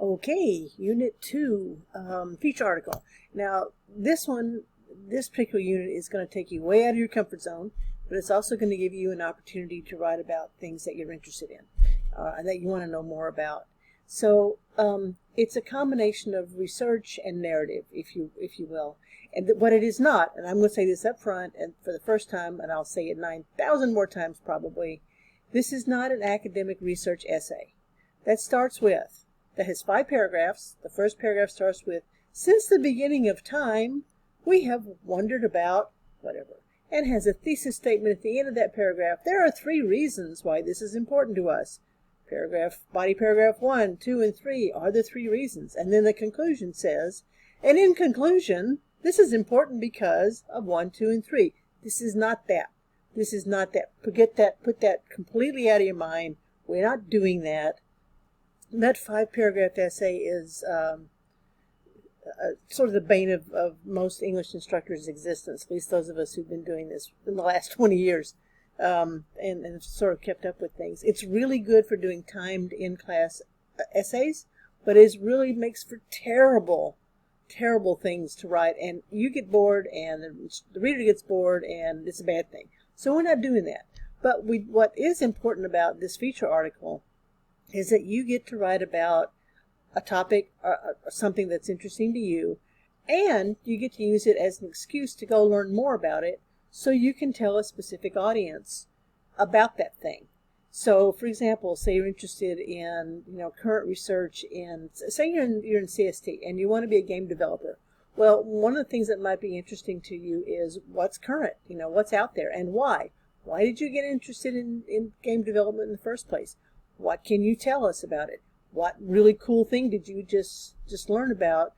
Okay, Unit 2, feature article. Now, this particular unit is going to take you way out of your comfort zone, but it's also going to give you an opportunity to write about things that you're interested in and that you want to know more about. So it's a combination of research and narrative, if you will. And what it is not, and I'm going to say this up front and for the first time, and I'll say it 9,000 more times probably, this is not an academic research essay. That has 5 paragraphs. The first paragraph starts with, "Since the beginning of time, we have wondered about," whatever, and has a thesis statement at the end of that paragraph. "There are 3 reasons why this is important to us." Body paragraph 1, 2, and 3 are the 3 reasons. And then the conclusion says, "And in conclusion, this is important because of 1, 2, and 3. This is not that. This is not that. Forget that. Put that completely out of your mind. We're not doing that. That 5-paragraph essay is sort of the bane of most English instructors' existence, at least those of us who've been doing this in the last 20 years and have sort of kept up with things. It's really good for doing timed in-class essays, but it really makes for terrible things to write, and you get bored, and the reader gets bored, and it's a bad thing. So we're not doing that. But what is important about this feature article is that you get to write about a topic or something that's interesting to you, and you get to use it as an excuse to go learn more about it so you can tell a specific audience about that thing. So, for example, say you're interested in current research in, say you're in CST and you want to be a game developer. Well, one of the things that might be interesting to you is what's current, what's out there, and why. Why did you get interested in game development in the first place? What can you tell us about it? What really cool thing did you just learn about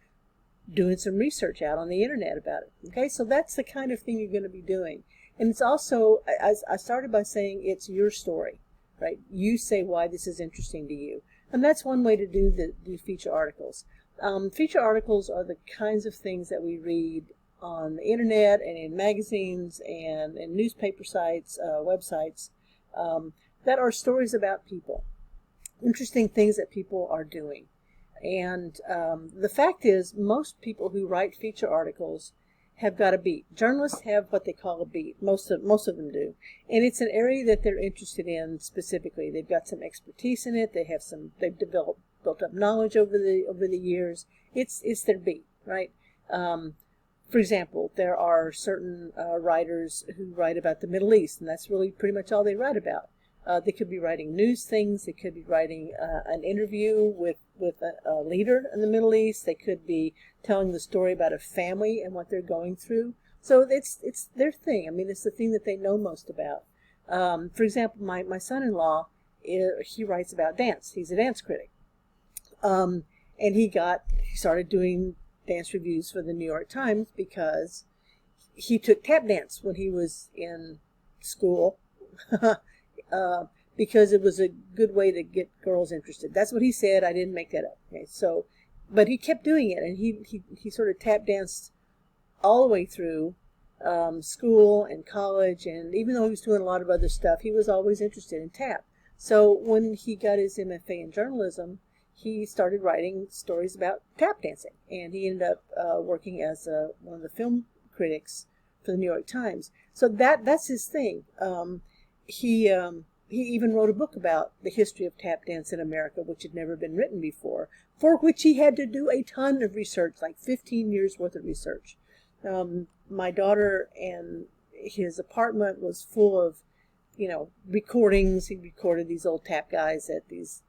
doing some research out on the internet about it? Okay, so that's the kind of thing you're going to be doing. And it's also, as I started by saying, it's your story, right? You say why this is interesting to you. And that's one way to do feature articles. Feature articles are the kinds of things that we read on the internet and in magazines and in newspaper sites, websites, that are stories about people. Interesting things that people are doing. And the fact is, most people who write feature articles have got a beat. Journalists have what they call a beat. Most of them do. And it's an area that they're interested in specifically. They've got some expertise in it. They've built up knowledge over the years. It's their beat, right? For example, there are certain writers who write about the Middle East, and that's really pretty much all they write about. They could be writing news things. They could be writing an interview with a leader in the Middle East. They could be telling the story about a family and what they're going through. So it's their thing. I mean, it's the thing that they know most about. For example, my son-in-law, he writes about dance. He's a dance critic, and he started doing dance reviews for the New York Times because he took tap dance when he was in school. Because it was a good way to get girls interested. That's what he said. I didn't make that up. Okay, so, but he kept doing it, and he sort of tap danced all the way through school and college, and even though he was doing a lot of other stuff, he was always interested in tap. So when he got his MFA in journalism, he started writing stories about tap dancing, and he ended up working as one of the film critics for the New York Times. So that's his thing. He even wrote a book about the history of tap dance in America, which had never been written before, for which he had to do a ton of research, like 15 years worth of research. My daughter and his apartment was full of, recordings. He recorded these old tap guys at these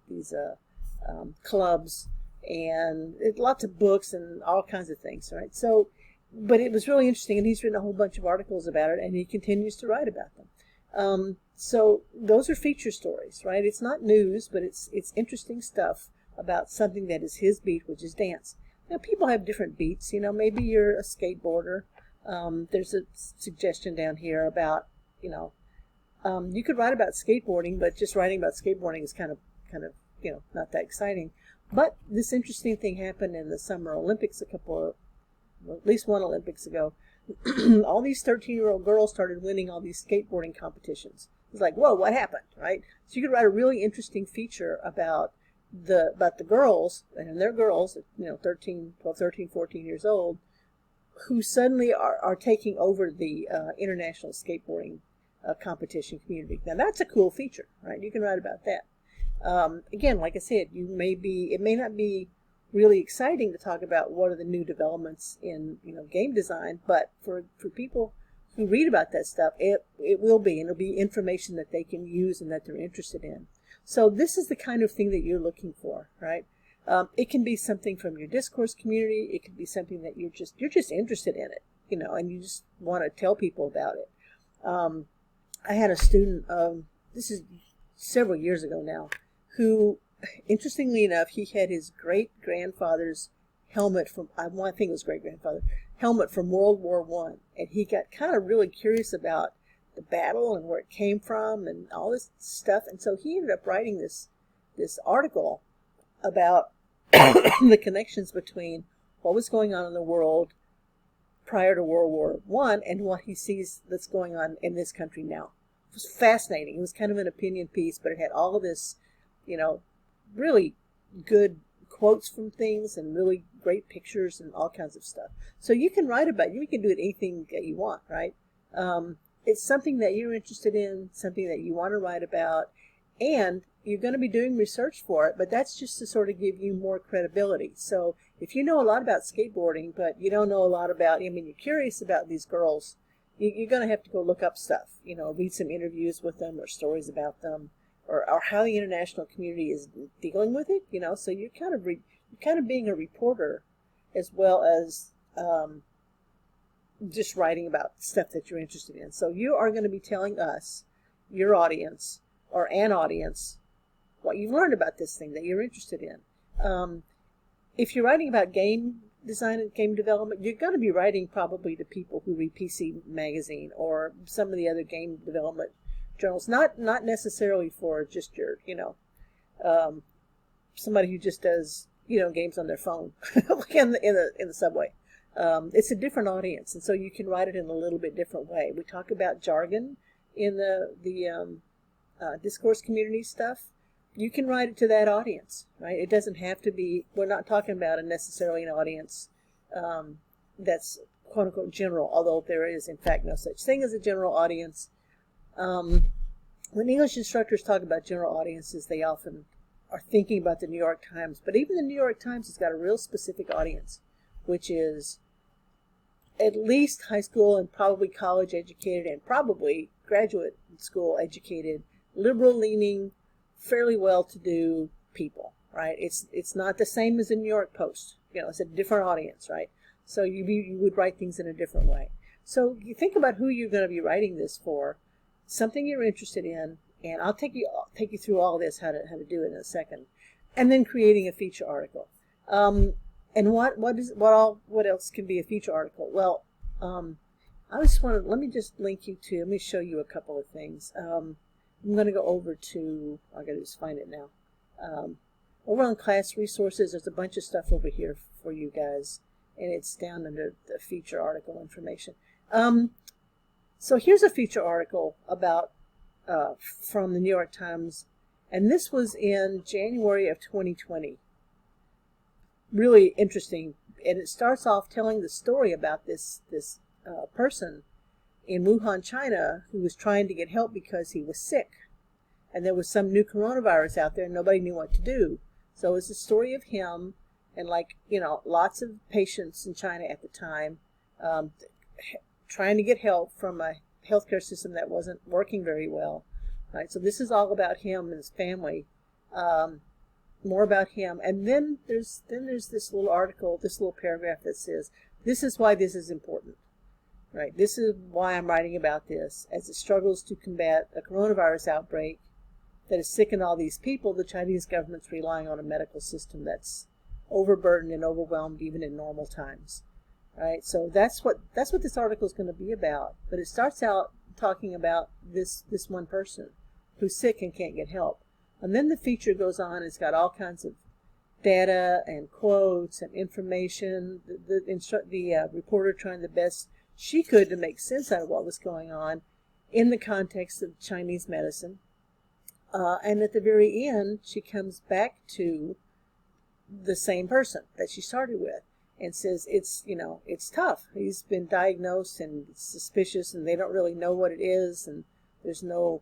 clubs, and lots of books and all kinds of things, right? So, but it was really interesting, and he's written a whole bunch of articles about it, and he continues to write about them. So those are feature stories, right? It's not news, but it's interesting stuff about something that is his beat, which is dance. Now, people have different beats. Maybe you're a skateboarder. There's a suggestion down here about, you could write about skateboarding, but just writing about skateboarding is kind of not that exciting. But this interesting thing happened in the Summer Olympics at least one Olympics ago. All these 13-year-old girls started winning all these skateboarding competitions. It's like, whoa, what happened, right? So you could write a really interesting feature about about the girls, and they're girls, 12, 13, 14 years old, who suddenly are taking over the international skateboarding competition community. Now that's a cool feature, right? You can write about that. Again, like I said, it may not be really exciting to talk about what are the new developments in game design, but for people who read about that stuff, it will be, and it'll be information that they can use and that they're interested in. So this is the kind of thing that you're looking for, right? It can be something from your discourse community. It could be something that you're just interested in it, and you just want to tell people about it. I had a student, this is several years ago now, who, interestingly enough, he had his great-grandfather's helmet from, I think it was great-grandfather, helmet from World War I. And he got kind of really curious about the battle and where it came from and all this stuff. And so he ended up writing this article about the connections between what was going on in the world prior to World War I and what he sees that's going on in this country now. It was fascinating. It was kind of an opinion piece, but it had all of this, really good quotes from things and really great pictures and all kinds of stuff. So you can write about it. You can do it anything that you want, right? It's something that you're interested in, something that you want to write about, and you're going to be doing research for it, but that's just to sort of give you more credibility. So if you know a lot about skateboarding, but you don't know a lot about, you're curious about these girls, you're going to have to go look up stuff, read some interviews with them or stories about them, or how the international community is dealing with it, so you're kind of being a reporter as well as just writing about stuff that you're interested in. So you are going to be telling us, your audience, or an audience, what you've learned about this thing that you're interested in. If you're writing about game design and game development, you're going to be writing probably to people who read PC Magazine or some of the other game development journals, not necessarily for just your, somebody who just does, games on their phone, like in the subway. It's a different audience, and so you can write it in a little bit different way. We talk about jargon in the discourse community stuff. You can write it to that audience, right? It doesn't have to be, we're not talking about necessarily an audience that's quote-unquote general, although there is, in fact, no such thing as a general audience. When English instructors talk about general audiences, they often are thinking about the New York Times, but even the New York Times has got a real specific audience, which is at least high school and probably college educated and probably graduate school educated, liberal-leaning, fairly well-to-do people, right? It's not the same as the New York Post. It's a different audience, right? So you would write things in a different way. So you think about who you're going to be writing this for, something you're interested in, and I'll take you through all this, how to do it in a second, and then creating a feature article. And what else can be a feature article? Well, let me just link you to, let me show you a couple of things. I'm going to go over to, I got to just find it now. Over on class resources, there's a bunch of stuff over here for you guys, and it's down under the feature article information. So here's a feature article about from the New York Times, and this was in January of 2020. Really interesting, and it starts off telling the story about this person in Wuhan, China, who was trying to get help because he was sick, and there was some new coronavirus out there and nobody knew what to do. So it's a story of him and, lots of patients in China at the time trying to get help from a healthcare system that wasn't working very well. Right? So this is all about him and his family. More about him, and then there's this little article, this little paragraph that says, "This is why this is important." Right? This is why I'm writing about this. As it struggles to combat a coronavirus outbreak that has sickened all these people, the Chinese government's relying on a medical system that's overburdened and overwhelmed even in normal times. Right? So that's what this article is going to be about. But it starts out talking about this one person who's sick and can't get help. And then the feature goes on. It's got all kinds of data and quotes and information. The reporter trying the best she could to make sense out of what was going on in the context of Chinese medicine. And at the very end, she comes back to the same person that she started with and says, it's, you know, it's tough. He's been diagnosed and it's suspicious and they don't really know what it is and there's no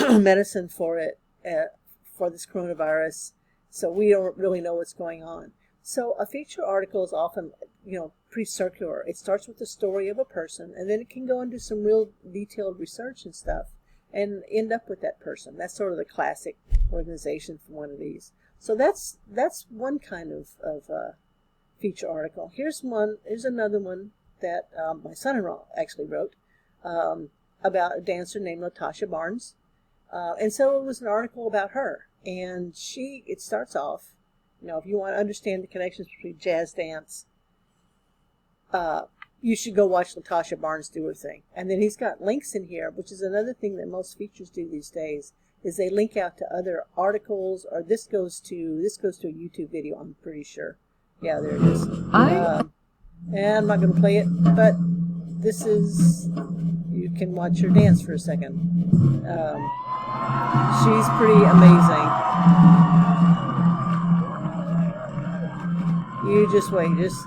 medicine for it, for this coronavirus. So we don't really know what's going on. So a feature article is often, you know, pretty circular. It starts with the story of a person and then it can go into some real detailed research and stuff and end up with that person. That's sort of the classic organization for one of these. So that's one kind of feature article. Here's another one that my son-in-law actually wrote about a dancer named Latasha Barnes. And so it was an article about her. And it starts off, you know, if you want to understand the connections between jazz dance, you should go watch Latasha Barnes do her thing. And then he's got links in here, which is another thing that most features do these days, is they link out to other articles, or this goes to a YouTube video, I'm pretty sure. Yeah, there it is. And I'm not going to play it, but this is, you can watch her dance for a second. She's pretty amazing. You just wait, just,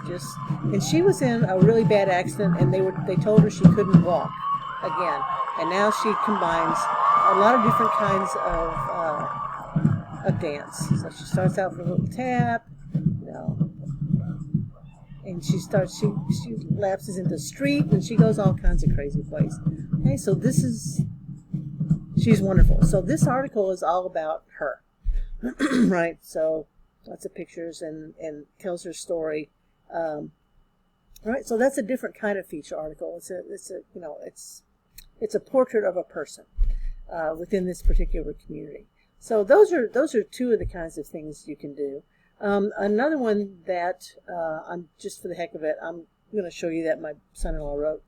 and she was in a really bad accident, and they told her she couldn't walk again, and now she combines a lot of different kinds of dance. So she starts out with a little tap, you know, and she lapses into street, and she goes all kinds of crazy places. Okay, so she's wonderful. So this article is all about her, right? So lots of pictures and tells her story. Right, so that's a different kind of feature article. It's a portrait of a person within this particular community. So those are two of the kinds of things you can do. Another one that I'm just for the heck of it, I'm going to show you that my son-in-law wrote.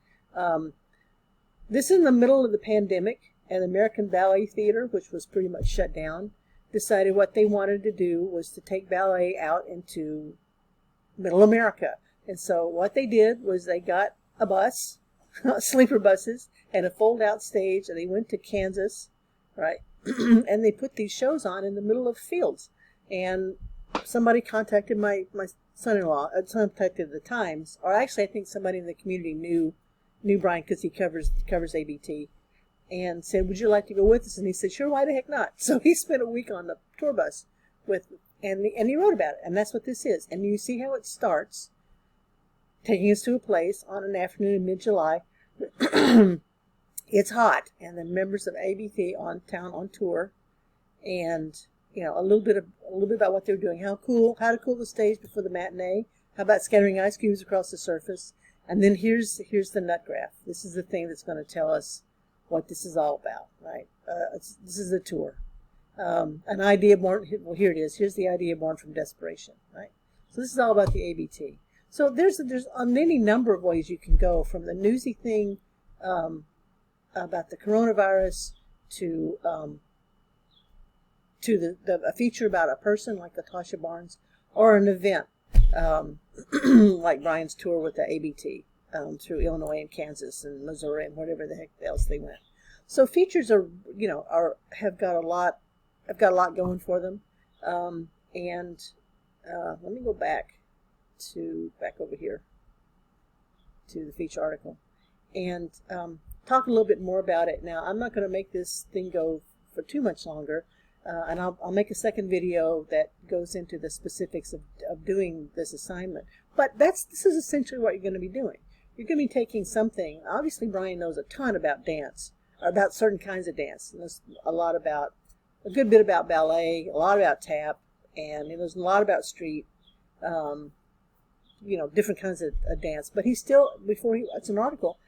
This is in the middle of the pandemic, and the American Ballet Theater, which was pretty much shut down, decided what they wanted to do was to take ballet out into middle America. And so what they did was they got a bus, sleeper buses, and a fold-out stage, and they went to Kansas, right? And they put these shows on in the middle of fields. And somebody contacted my son-in-law, contacted the Times, or actually I think somebody in the community knew Brian because he covers ABT, and said, would you like to go with us? And he said, sure, why the heck not? So he spent a week on the tour bus and he wrote about it, and that's what this is. And you see how it starts, taking us to a place on an afternoon in mid-July. It's hot, and the members of ABT on tour, and you know a little bit about what they're doing, how to cool the stage before the matinee, how about scattering ice cubes across the surface, and then here's the nut graph. This is the thing that's going to tell us what this is all about, right? This is a tour. An idea born, well, here it is. Here's the idea born from desperation, right? So this is all about the ABT. So there's any number of ways you can go, from the newsy thing about the coronavirus to a feature about a person like Latasha Barnes, or an event like Brian's tour with the ABT through Illinois and Kansas and Missouri and whatever the heck else they went. So features have got a lot going for them. Let me go back over here to the feature article and talk a little bit more about it. Now, I'm not going to make this thing go for too much longer, and I'll make a second video that goes into the specifics of doing this assignment. But this is essentially what you're going to be doing. You're going to be taking something. Obviously, Brian knows a ton about dance, or about certain kinds of dance. And there's a good bit about ballet, a lot about tap, and there's a lot about street, different kinds of dance. But he still, it's an article,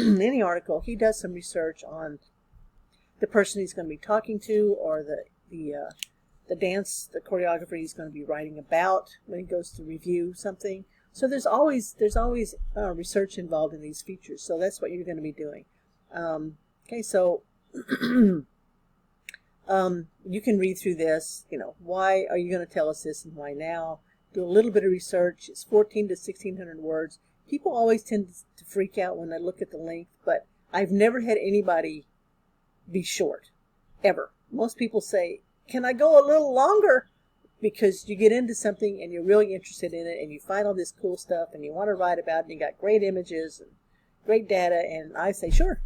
any article, he does some research on the person he's going to be talking to, or the dance, the choreographer he's going to be writing about when he goes to review something. So there's always research involved in these features. So that's what you're going to be doing. Okay, so you can read through this. Why are you going to tell us this and why now? Do a little bit of research. It's 14 to 1,600 words. People always tend to freak out when they look at the length, but I've never had anybody be short, ever. most people say, can I go a little longer? Because you get into something and you're really interested in it and you find all this cool stuff and you want to write about it and you got great images and great data, and I say, sure,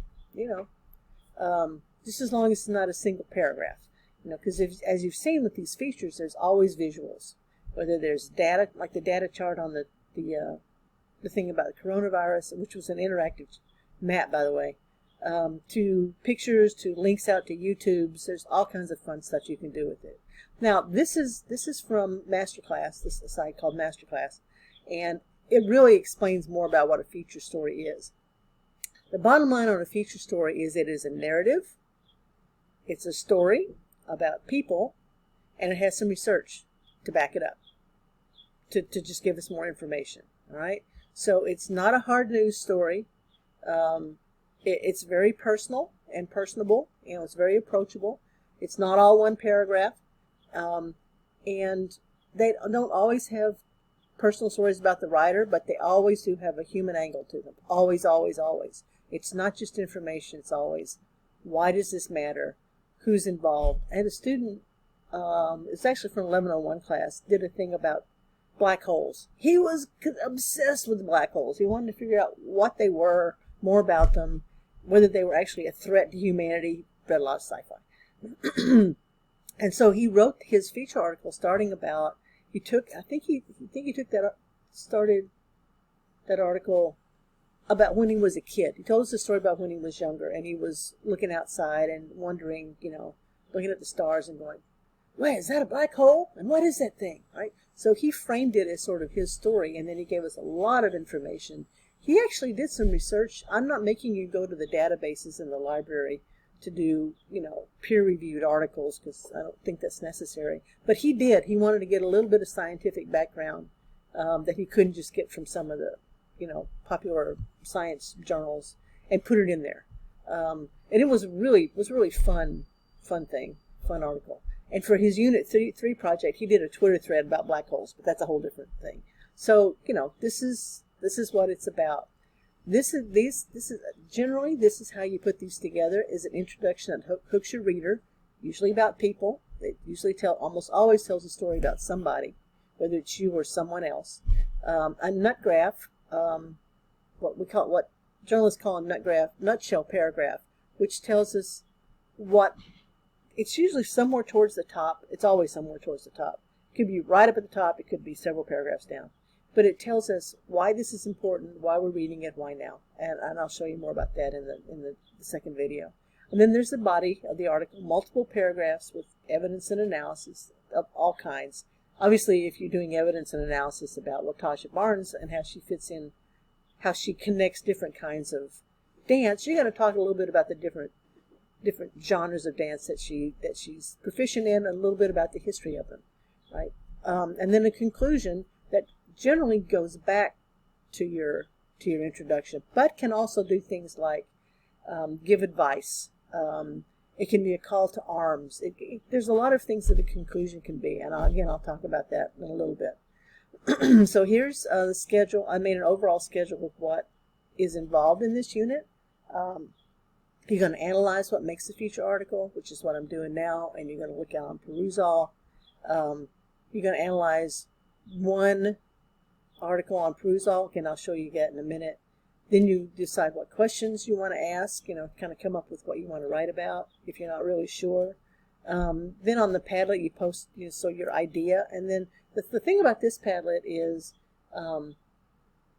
just as long as it's not a single paragraph. Because as you've seen with these features, there's always visuals. Whether there's data, like the data chart on the thing about the coronavirus, which was an interactive map, by the way, to pictures, to links out to YouTubes. There's all kinds of fun stuff you can do with it. Now, this is from Masterclass. This is a site called Masterclass, and it really explains more about what a feature story is. The bottom line on a feature story is it is a narrative. It's a story about people, and it has some research to back it up, to just give us more information. All right? So it's not a hard news story. It's very personal and personable. It's very approachable. It's not all one paragraph. And they don't always have personal stories about the writer, but they always do have a human angle to them. Always, always, always. It's not just information. It's always, why does this matter? Who's involved? I had a student, it's actually from 1101 class, did a thing about black holes. He was obsessed with black holes. He wanted to figure out what they were, more about them, whether they were actually a threat to humanity. Read a lot of sci-fi. And so he wrote his feature article starting about, started that article about when he was a kid. He told us a story about when he was younger, and he was looking outside and wondering, looking at the stars and going, wait, is that a black hole? And what is that thing? Right? So he framed it as sort of his story, and then he gave us a lot of information. He actually did some research. I'm not making you go to the databases in the library to do, peer-reviewed articles, because I don't think that's necessary. But he did. He wanted to get a little bit of scientific background that he couldn't just get from some of the, popular science journals, and put it in there. And it was really fun article. And for his Unit 3 project, he did a Twitter thread about black holes, but that's a whole different thing. So, this is what it's about. This is how you put these together, is an introduction that hooks your reader, usually about people. It usually almost always tells a story about somebody, whether it's you or someone else. A nut graph, what journalists call a nut graph, nutshell paragraph, which tells us it's usually somewhere towards the top. It's always somewhere towards the top. It could be right up at the top. It could be several paragraphs down. But it tells us why this is important, why we're reading it, why now. And I'll show you more about that in the second video. And then there's the body of the article, multiple paragraphs with evidence and analysis of all kinds. Obviously, if you're doing evidence and analysis about Latasha Barnes and how she fits in, how she connects different kinds of dance, you're going to talk a little bit about the different genres of dance that she's proficient in, and a little bit about the history of them, right? And then a conclusion that generally goes back to your introduction, but can also do things like give advice. It can be a call to arms. There's a lot of things that a conclusion can be, and I'll talk about that in a little bit. So here's the schedule. I made an overall schedule of what is involved in this unit. You're going to analyze what makes a feature article, which is what I'm doing now, and you're going to look out on Perusall. You're going to analyze one article on Perusall. Again, I'll show you that in a minute. Then you decide what questions you want to ask, kind of come up with what you want to write about if you're not really sure. Then on the Padlet, you post so your idea. And then the thing about this Padlet is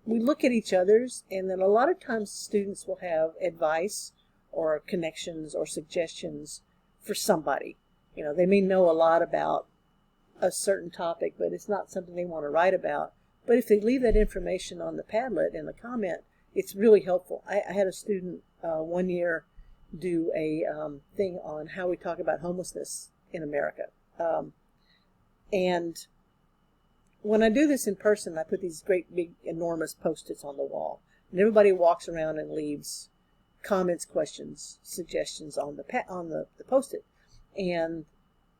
we look at each other's, and then a lot of times students will have advice or connections or suggestions for somebody. They may know a lot about a certain topic, but it's not something they want to write about. But if they leave that information on the Padlet in the comment, it's really helpful. I had a student 1 year do a thing on how we talk about homelessness in America. And when I do this in person, I put these great big enormous Post-its on the wall. And everybody walks around and leaves comments, questions, suggestions on the Post-it. And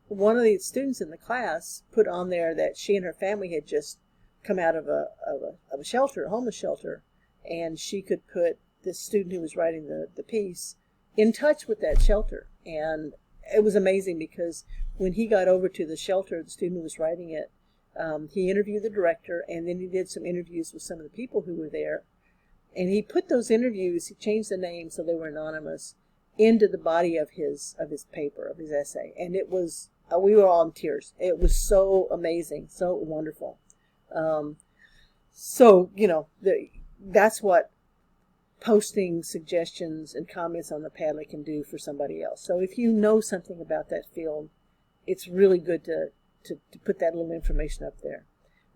one of the students in the class put on there that she and her family had just come out of a shelter, a homeless shelter, and she could put this student who was writing the piece in touch with that shelter. And it was amazing because when he got over to the shelter, the student who was writing it, he interviewed the director, and then he did some interviews with some of the people who were there. And he put those interviews, he changed the names so they were anonymous, into the body of his paper, of his essay. And it was, we were all in tears. It was so amazing, so wonderful. So, you know, that's what posting suggestions and comments on the Padlet can do for somebody else. So if you know something about that field, it's really good to put that little information up there.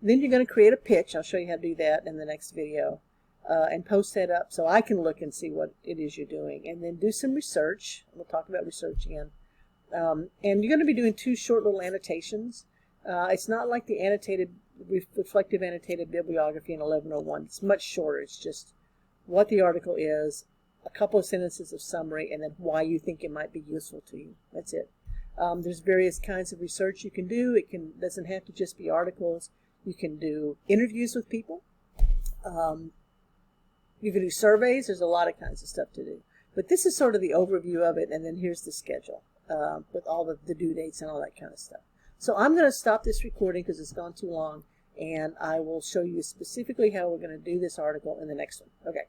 Then you're going to create a pitch. I'll show you how to do that in the next video. And post that up so I can look and see what it is you're doing. And then do some research. We'll talk about research again. And you're going to be doing 2 short little annotations. It's not like the reflective annotated bibliography in 1101. It's much shorter. It's just what the article is, a couple of sentences of summary, and then why you think it might be useful to you. That's it. There's various kinds of research you can do. It doesn't have to just be articles. You can do interviews with people. You can do surveys. There's a lot of kinds of stuff to do. But this is sort of the overview of it, and then here's the schedule with all the due dates and all that kind of stuff. So I'm going to stop this recording because it's gone too long, and I will show you specifically how we're going to do this article in the next one. Okay.